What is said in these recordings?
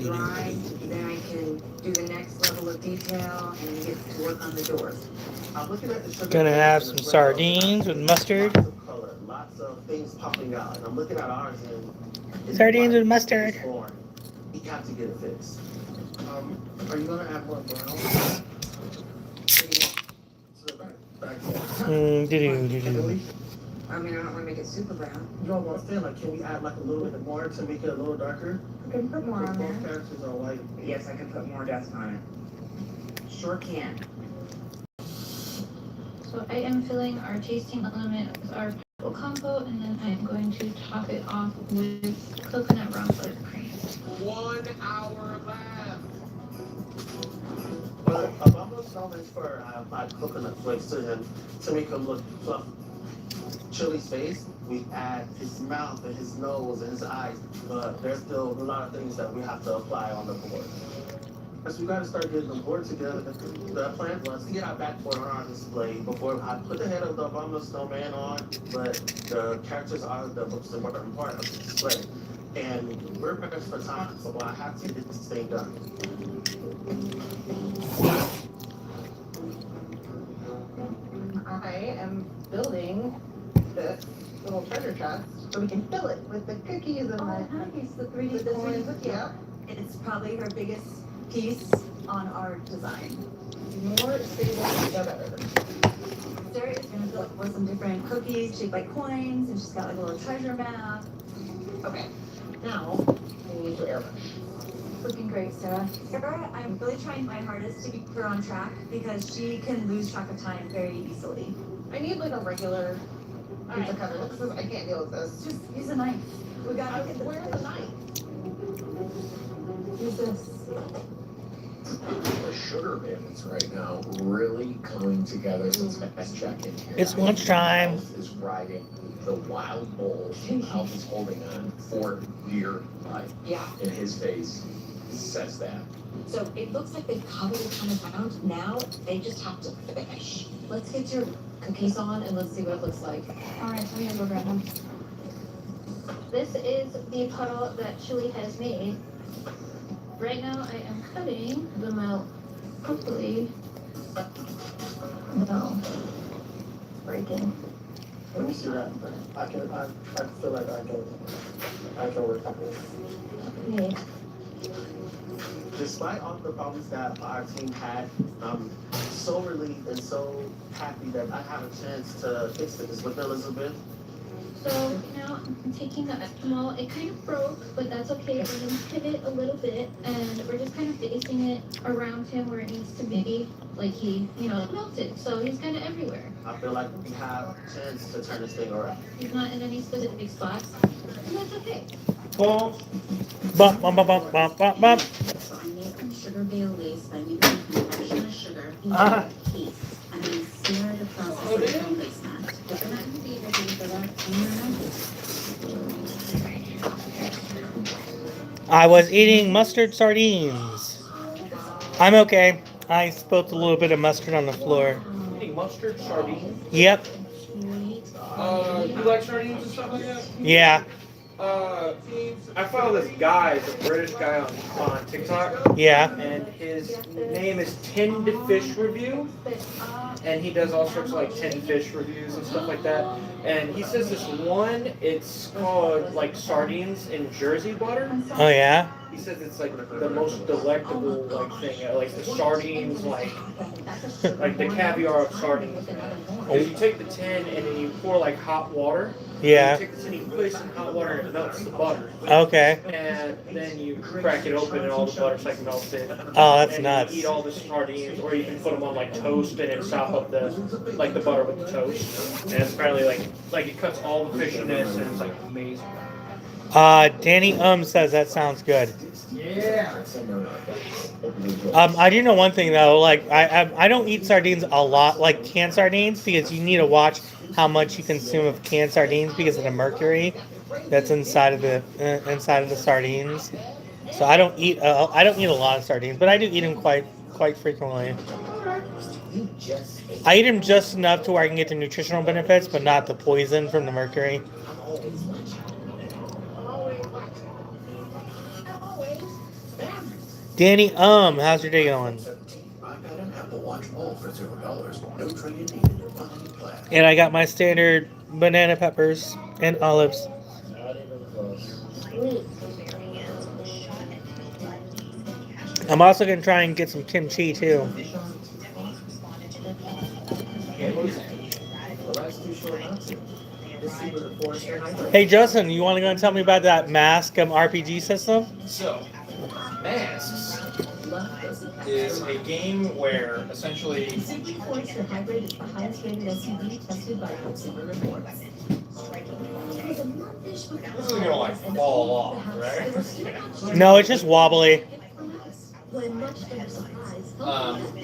dry, then I can do the next level of detail and get to work on the doors. I'm looking at the sugar. Gonna have some sardines with mustard. Lots of color, lots of things popping out. And I'm looking at ours and Sardines with mustard. You have to get it fixed. Are you gonna add more brown? Do-do-do-do. I mean, I don't want to make it super brown. You don't want to say, like, can we add like a little bit more to make it a little darker? I can put more on there. Both characters are white. Yes, I can put more dust on it. Sure can. So I am filling our tasting element with our pineapple compote, and then I am going to top it off with coconut rum buttercream. 1 hour left. But a buffalo snowman for my coconut flakes to him to make him look fluffy. Chili's face, we add his mouth and his nose and his eyes, but there's still a lot of things that we have to apply on the board. So we gotta start getting the board together. The plan was to get our backboard on our display before I put the head of the abominable snowman on, but the characters are the most important part of the display. And we're pressed for time, so I have to get this thing done. I am building this little treasure chest so we can fill it with the cookies and Nice, the 3D the coins. cookies. Yeah. It's probably her biggest piece on our design. More stable, the better. Sarah is gonna build with some different cookies shaped like coins, and she's got like a little treasure map. Okay. Now we need to airbrush. Looking great, Sarah. Sarah, I'm really trying my hardest to keep her on track because she can lose track of time very easily. I need like a regular pizza Alright. cutter. This is, I can't deal with this. Just use a knife. We gotta get Where's the knife? Use this. The sugar bandits right now really coming together since best check in here. It's lunchtime. Alf is riding the wild bull. Alf is holding on for dear life. Yeah. And his face says that. So it looks like they've covered a ton of ground. Now they just have to finish. Let's get your cookies on and let's see what it looks like. Alright, I'm gonna go grab them. This is the puddle that Chili has made. Right now I am cutting them out quickly. No. Breaking. Let me see that. I feel like I can work on this. Okay. Despite all the problems that our team had, I'm so relieved and so happy that I have a chance to fix this with Elizabeth. So now I'm taking the ethanol. It kind of broke, but that's okay. We're gonna pivot a little bit, and we're just kind of facing it around him where it needs to be. Like he, melted, so he's kind of everywhere. I feel like we have a chance to turn this thing around. He's not in any specific spots, and that's okay. Bump, bump, bump, bump, bump, bump, bump. So I made some sugar baileys by making a confection of sugar into Ah. a case. And then smear the process of film placement. But they're not going to be ready for that. I was eating mustard sardines. I'm okay. I spilt a little bit of mustard on the floor. Eating mustard, sardines. Yep. You like sardines and stuff like that? Yeah. I follow this guy, the British guy on TikTok, Yeah. and his name is Tinned Fish Review, and he does all sorts of like tinned fish reviews and stuff like that. And he says this one, it's called like sardines in Jersey butter. Oh yeah. He says it's like the most delectable like thing, like the sardines, like the caviar of sardines. Because you take the tin and then you pour like hot water. Yeah. You take the tin, you place it in hot water and it melts the butter. Okay. And then you crack it open and all the butter's like melted. Oh, that's and nuts. You eat all the sardines, or you can put them on like toast and then sop up the butter with the toast. And it's apparently like it cuts all the fishiness and it's like amazing. Danny says that sounds good. Yeah. I do know one thing though, like I don't eat sardines a lot, like canned sardines, because you need to watch how much you consume of canned sardines because of the mercury that's inside of the sardines. So I don't eat a lot of sardines, but I do eat them quite frequently. I eat them just enough to where I can get the nutritional benefits, but not the poison from the mercury. Danny, how's your day going? I got an Apple Watch all for $0. No trade-in needed. On any plan. And I got my standard banana peppers and olives. I'm also gonna try and get some kimchi too. Hey Justin, you want to go and tell me about that Mask RPG system? So, Masks is a game where essentially Simply Forester Hybrid is the highest rated SUV tested by consumer reports. this is gonna like fall off, right? No, it's just wobbly.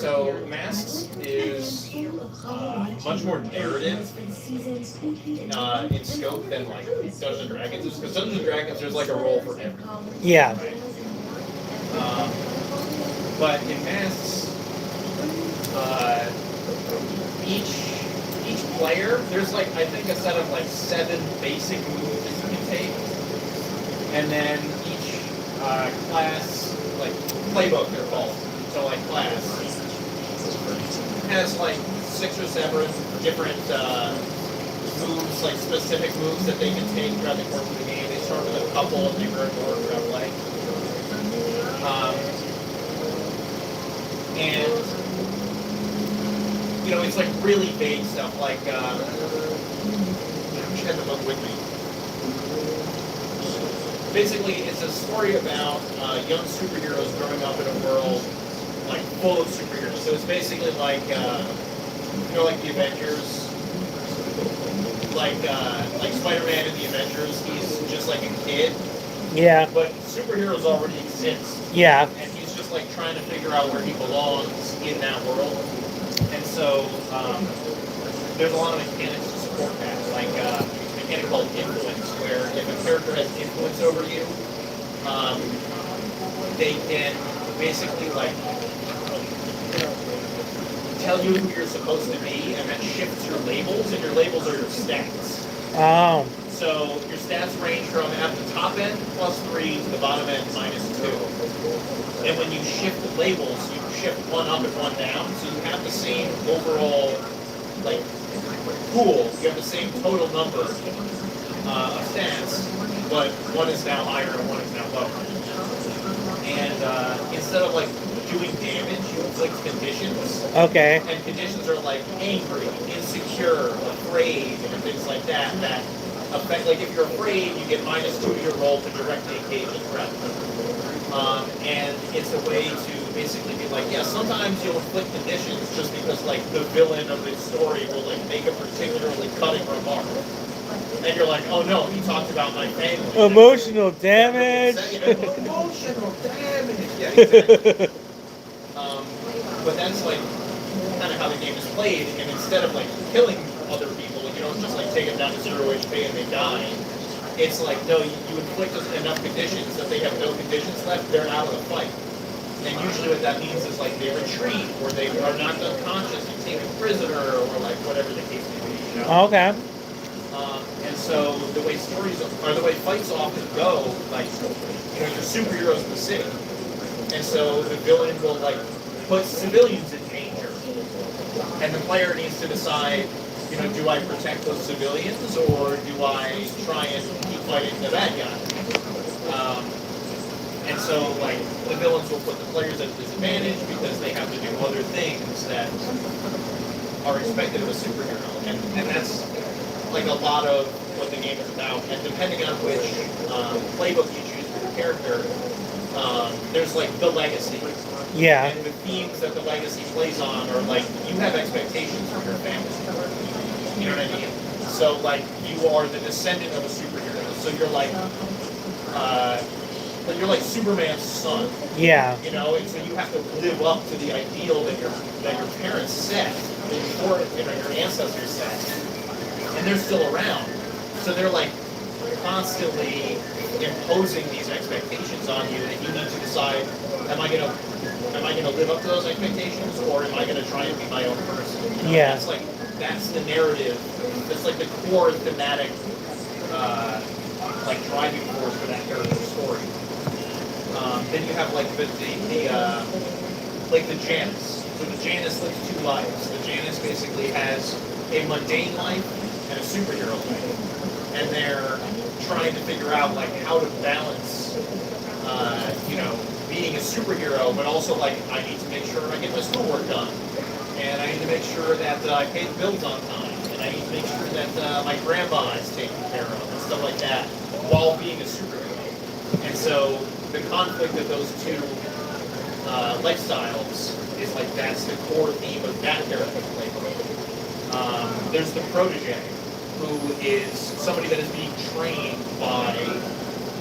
So Masks is much more narrative in scope than like Dungeons and Dragons is, because Dungeons and Dragons there's like a role for everyone. Yeah. Right? But in Masks, each player, there's like I think a set of like 7 basic moves that you can take, and then each class, like playbook they're called, so like class has like 6 or 7 different moves, like specific moves that they can take throughout the course of the game. They start with a couple and they learn more throughout play. And you know, it's like really vague stuff like I wish I had the book with me. Basically, it's a story about young superheroes growing up in a world like full of superheroes. So it's basically like you know, like the Avengers, like Spider-Man in the Avengers. He's just like a kid. Yeah. But superheroes already exist. Yeah. And he's just like trying to figure out where he belongs in that world. And so there's a lot of mechanics to support that, like a mechanic called influence, where if a character has influence over you, they can basically like tell you who you're supposed to be, and that shifts your labels, and your labels are your stats. Oh. So your stats range from at the top end +3 to the bottom end -2. And when you shift the labels, you shift one up and one down, so you have the same overall like pool. You have the same total number of stats, but one is now higher and one is now lower. And instead of like doing damage, you inflict conditions. Okay. And conditions are like angry, insecure, afraid, and things like that. That affect, like if you're afraid, you get -2 to your roll to directly engage the threat. And it's a way to basically be like, yeah, sometimes you'll inflict conditions just because like the villain of the story will like make a particularly cutting remark. And you're like, oh no, he talked about my family. Emotional damage. Emotional damage. Yeah, exactly. But that's like kind of how the game is played, and instead of like killing other people, you don't just like take them down to 0 HP and they die. It's like, no, you inflict enough conditions that they have no conditions left, they're out of the fight. And usually what that means is like they retreat, or they are knocked unconscious and taken prisoner, or like whatever the case may be, you know? Okay. And so the way stories, or the way fights often go, like, you know, you're superheroes in the city. And so the villain will like put civilians in danger. And the player needs to decide, you know, do I protect those civilians, or do I try and keep fighting the bad guy? And so, like, the villains will put the players at disadvantage because they have to do other things that are expected of a superhero. And that's, like, a lot of what the game is about. And depending on which playbook you choose for your character, there's, like, the legacy. Yeah. And the themes that the legacy plays on are, like, you have expectations for your family. You know what I mean? So, like, you are the descendant of a superhero. So you're like Superman's son. Yeah. You know, and so you have to live up to the ideal that your parents set, before, you know, your ancestors set, and they're still around. So they're like constantly imposing these expectations on you that you need to decide: am I gonna live up to those expectations, or am I gonna try and be my own person? You know? Yeah. That's the narrative. That's like the core thematic, like driving force for that character's story. Then you have like the Janus. So the Janus lives two lives. The Janus basically has a mundane life and a superhero life, and they're trying to figure out like how to balance, being a superhero, but also like I need to make sure I get my schoolwork done, and I need to make sure that I pay the bills on time, and I need to make sure that my grandma is taken care of and stuff like that, while being a superhero. And so the conflict of those two lifestyles is like that's the core theme of that character playbook. There's the protege, who is somebody that is being trained by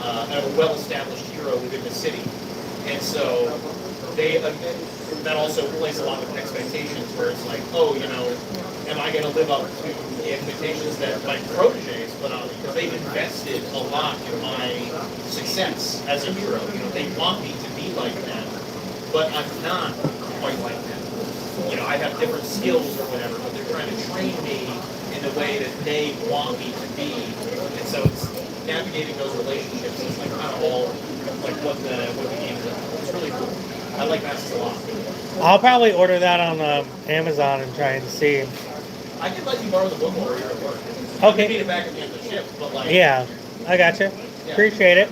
a well-established hero within the city. And so that also plays a lot with expectations, where it's like, oh, am I going to live up to the expectations that my proteges put on me? Because they've invested a lot in my success as a hero. They want me to be like them, but I'm not quite like them. I have different skills or whatever, but they're trying to train me in the way that they want me to be. And so it's navigating those relationships is like kind of all like what the game is about. It's really cool. I like Masks a lot. I'll probably order that on Amazon and try and see. I can let you borrow the book while you're at work. Okay. You need it back at the end of the shift, but like. Yeah, I gotcha. Yeah. Appreciate it.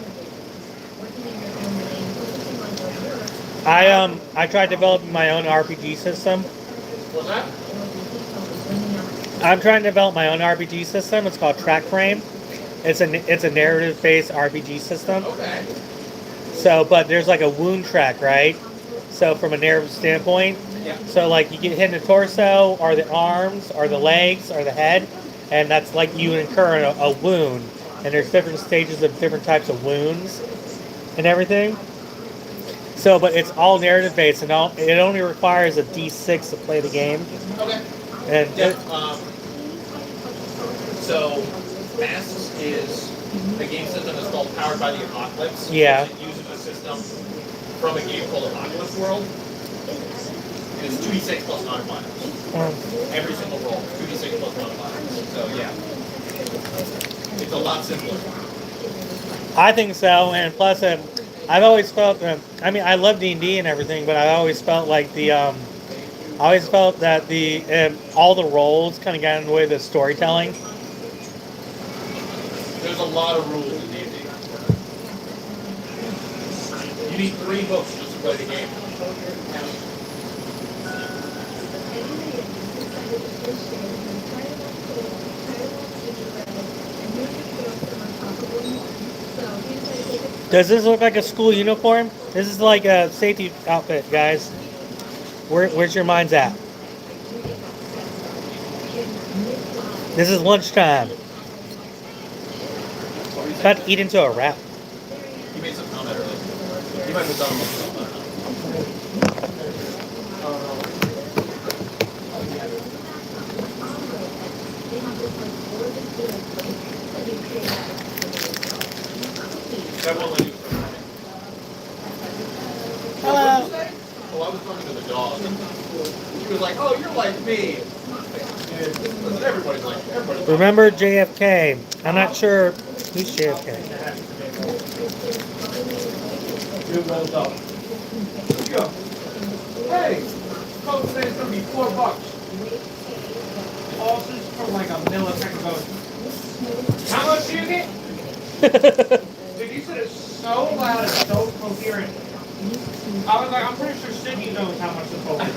I tried developing my own RPG system. What's that? I'm trying to develop my own RPG system. It's called Track Frame. It's a narrative-based RPG system. Okay. So, but there's like a wound track, right? So from a narrative standpoint, Yeah. so like you get hit in the torso, or the arms, or the legs, or the head, and that's like you incur a wound. And there's different stages of different types of wounds and everything. So, but it's all narrative-based, and it only requires a D6 to play the game. Okay. And Yeah. So, Masks is a game system that's called Powered by the Apocalypse. Yeah. It uses a system from a game called Apocalypse World. It is 2d6 plus modifiers. Every single roll, 2d6 plus modifiers. So, yeah. It's a lot simpler. I think so, and plus, I've always felt. I love D&D and everything, but I always felt like I always felt that all the roles kind of got in the way of the storytelling. There's a lot of rules in D&D. You need 3 books just to play the game. Does this look like a school uniform? This is like a safety outfit, guys. Where's your minds at? This is lunchtime. About to eat into a wrap. You made some comment earlier. You might have done something. That won't let you. Hello. What did you say? Oh, I was talking to the dog. She was like, "Oh, you're like me." Listen, everybody's like everybody's. Remember JFK? I'm not sure who's JFK. You rolled up. Go. Hey, Coke said it's gonna be $4. Pulses for like a millisecond goes. How much do you get? Dude, you said it so loud and so coherent. I was like, I'm pretty sure Sydney knows how much the Coke is.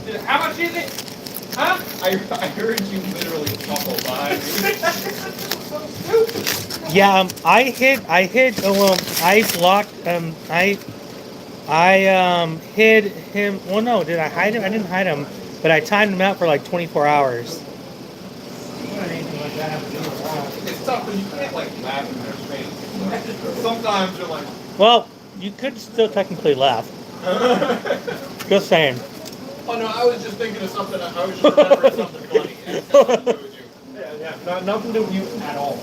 Dude, how much is it? Huh? I heard you literally chuckle behind me. So stupid. Yeah, I hid him. Well, no, did I hide him? I didn't hide him, but I timed him out for like 24 hours. It's tough when you can't like laugh in their face. Sometimes you're like. Well, you could still technically laugh. Just saying. Oh no, I was just thinking of something. I was just remembering something funny. It has nothing to do with you. Yeah, nothing to do with you at all.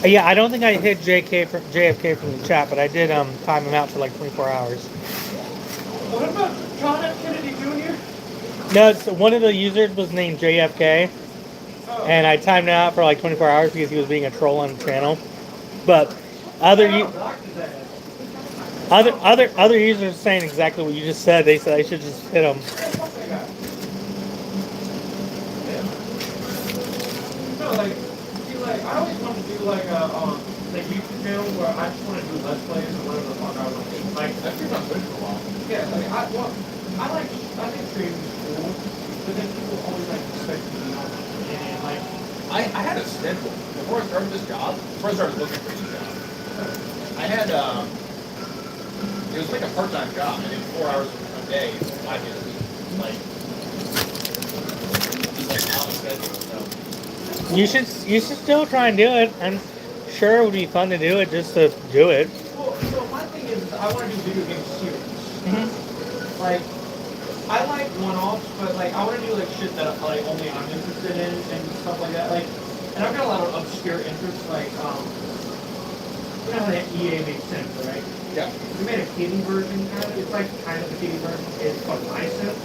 Yeah, I don't think I hid JFK from the chat, but I did time him out for like 24 hours. What about John F. Kennedy Jr.? No, one of the users was named JFK, and I timed it out for like 24 hours because he was being a troll on the channel. But other other users are saying exactly what you just said. They said I should just hit him. No, I always want to do like a YouTube channel where I just want to do let's plays or whatever the fuck I want to do. Like That's been on Twitter for a while. yeah, I think streaming is cool, but then people always like expect me to be on it, and like I had a schedule before I started this job. Before I started looking for this job, I had it was like a part-time job. I did 4 hours a day, 5 days a week. Like just like on a schedule. So You should still try and do it. I'm sure it would be fun to do it just to do it. well, so my thing is I want to do video game series. Like I like one-offs, but like I want to do like shit that like only I'm interested in and stuff like that. Like, and I've got a lot of obscure interests. Like you know how that EA makes sense, right? yeah. We made a kiddie version. It's like kind of a kiddie version. It's called My Sims.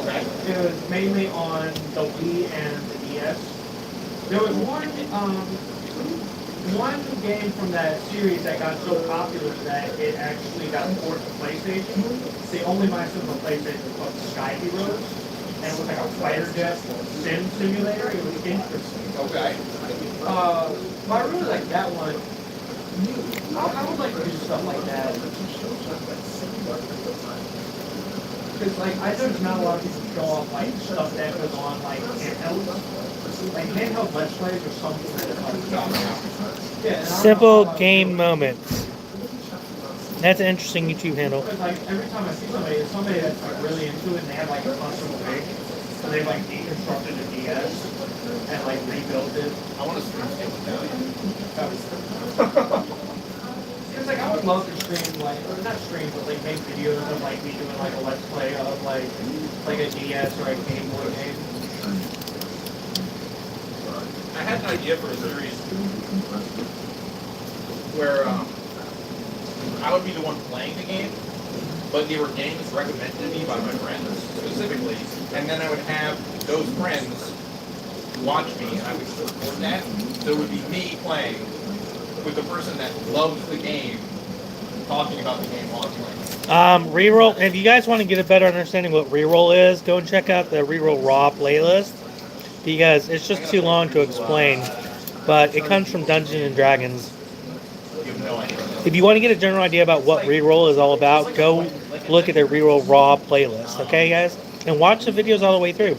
Okay. It was mainly on the Wii and the DS. There was one game from that series that got so popular that it actually got ported to PlayStation. The only My Sims on PlayStation was called Sky Heroes, and it was like a fighter jet sim simulator. It was interesting. Okay. But I really like that one. I would like to do stuff like that. Because like there's not a lot of people show off like stuff that goes on like handheld. Like handheld let's plays or something that like yeah. And Simple game moments. That's an interesting YouTube handle. Because like every time I see somebody, it's somebody that's like really into it and they have like a custom rig. So they've like deconstructed a DS and like rebuilt it. I want to stream Skip Because like I would love to stream like, or not stream, but like make videos of like me doing like a let's play of like a DS or a Game Boy game. I had an idea for a series where I would be the one playing the game, but they were games recommended to me by my friends specifically, and then I would have those friends watch me, and I would record that. So it would be me playing with the person that loves the game, talking about the game while I'm playing. Reroll. If you guys want to get a better understanding what reroll is, go and check out the Reroll Raw playlist because it's just too long to explain. But it comes from Dungeons and Dragons. You have no idea. If you want to get a general idea about what reroll is all about, go look at the Reroll Raw playlist. Okay, guys, and watch the videos all the way through.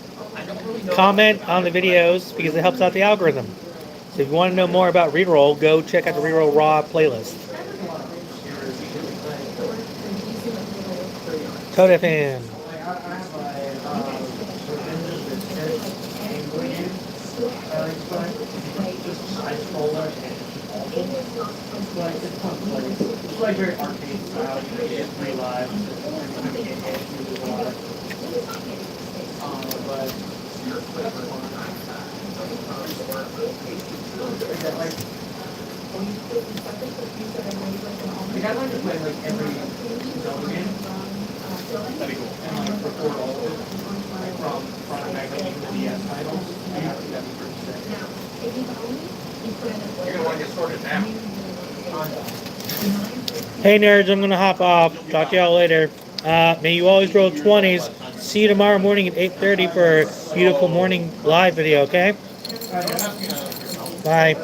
Comment on the videos because it helps out the algorithm. So if you want to know more about reroll, go check out the Reroll Raw playlist. Toad FM. Like I have Game Boy game I like to play. Just side scroller and it's like it's fun to play. It's like very arcade style, you know, you get 3 lives, you get hit, you do a lot. But that's fun. Like I like to play like every zone game. That'd be cool. And like record all of it. Like from front and back, like even the DS titles. I think that'd be pretty sick. You're gonna want to get started now. Hey nerds, I'm gonna hop off. Talk to y'all later. May you always roll 20s. See you tomorrow morning at 8:30 for a beautiful morning live video. Okay? Bye.